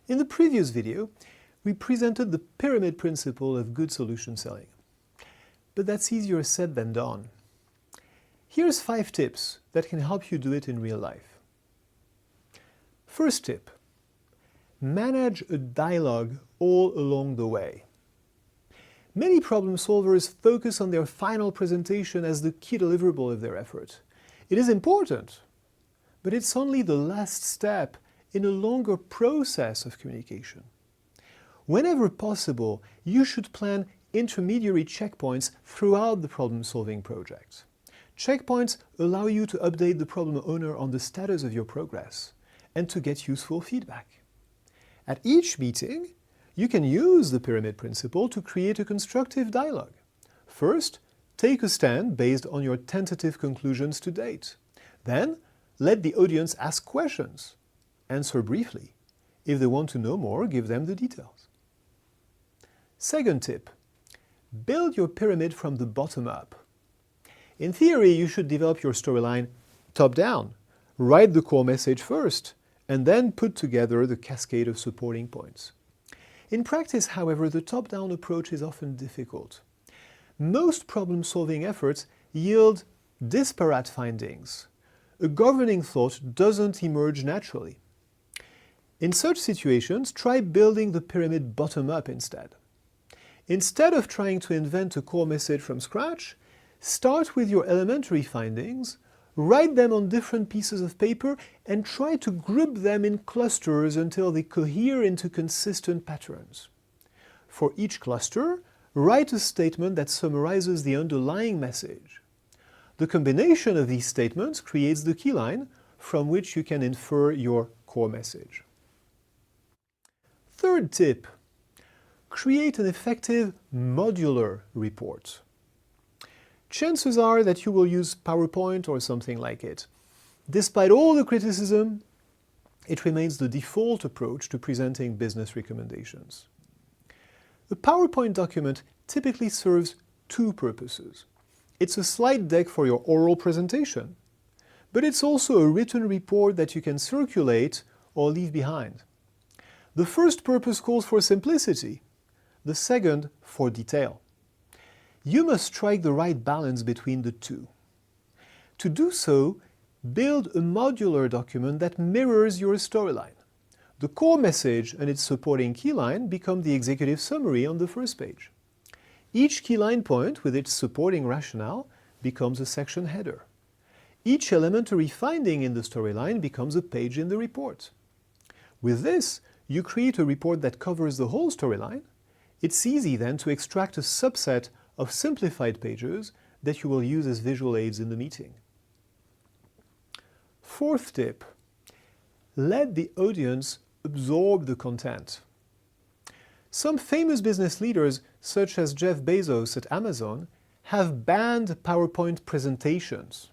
In the previous video, we presented the pyramid principle of good solution selling. But that's easier said than done. Here's 5 tips that can help you do it in real life. First tip, manage a dialogue all along the way. Many problem solvers focus on their final presentation as the key deliverable of their effort. It is important, but it's only the last step in a longer process of communication. Whenever possible, you should plan intermediary checkpoints throughout the problem-solving project. Checkpoints allow you to update the problem owner on the status of your progress and to get useful feedback. At each meeting, you can use the pyramid principle to create a constructive dialogue. First, take a stand based on your tentative conclusions to date. Then, let the audience ask questions. Answer briefly. If they want to know more, give them the details. Second tip, build your pyramid from the bottom up. In theory, you should develop your storyline top-down. Write the core message first, and then put together the cascade of supporting points. In practice, however, the top-down approach is often difficult. Most problem-solving efforts yield disparate findings. A governing thought doesn't emerge naturally. In such situations, try building the pyramid bottom-up instead. Instead of trying to invent a core message from scratch, start with your elementary findings, write them on different pieces of paper, and try to group them in clusters until they cohere into consistent patterns. For each cluster, write a statement that summarizes the underlying message. The combination of these statements creates the key line from which you can infer your core message. Third tip, create an effective modular report. Chances are that you will use PowerPoint or something like it. Despite all the criticism, it remains the default approach to presenting business recommendations. A PowerPoint document typically serves 2 purposes. It's a slide deck for your oral presentation, but it's also a written report that you can circulate or leave behind. The first purpose calls for simplicity, the second for detail. You must strike the right balance between the two. To do so, build a modular document that mirrors your storyline. The core message and its supporting key line become the executive summary on the first page. Each key line point with its supporting rationale becomes a section header. Each elementary finding in the storyline becomes a page in the report. With this, you create a report that covers the whole storyline. It's easy then to extract a subset of simplified pages that you will use as visual aids in the meeting. Fourth tip, let the audience absorb the content. Some famous business leaders, such as Jeff Bezos at Amazon, have banned PowerPoint presentations.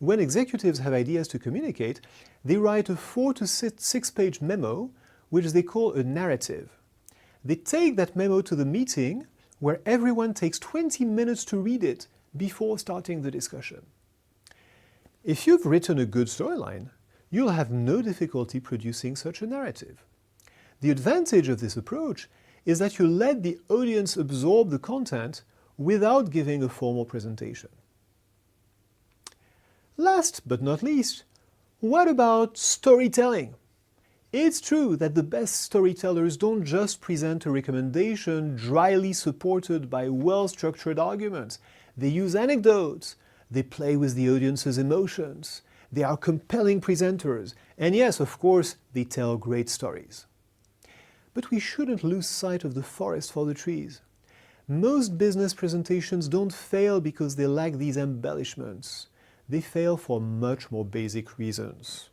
When executives have ideas to communicate, they write a 4 to 6 page memo, which they call a narrative. They take that memo to the meeting, where everyone takes 20 minutes to read it before starting the discussion. If you've written a good storyline, you'll have no difficulty producing such a narrative. The advantage of this approach is that you let the audience absorb the content without giving a formal presentation. Last but not least, what about storytelling? It's true that the best storytellers don't just present a recommendation dryly supported by well-structured arguments. They use anecdotes, they play with the audience's emotions, they are compelling presenters, and yes, of course, they tell great stories. But we shouldn't lose sight of the forest for the trees. Most business presentations don't fail because they lack these embellishments. They fail for much more basic reasons.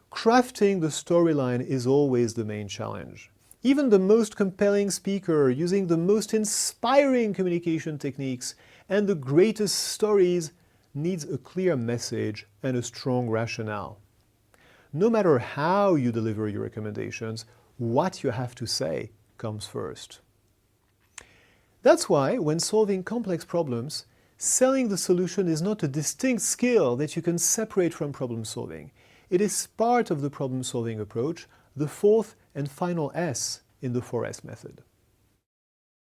Crafting the storyline is always the main challenge. Even the most compelling speaker, using the most inspiring communication techniques and the greatest stories, needs a clear message and a strong rationale. No matter how you deliver your recommendations, what you have to say comes first. That's why, when solving complex problems, selling the solution is not a distinct skill that you can separate from problem solving. It is part of the problem-solving approach, the fourth and final S in the 4S method.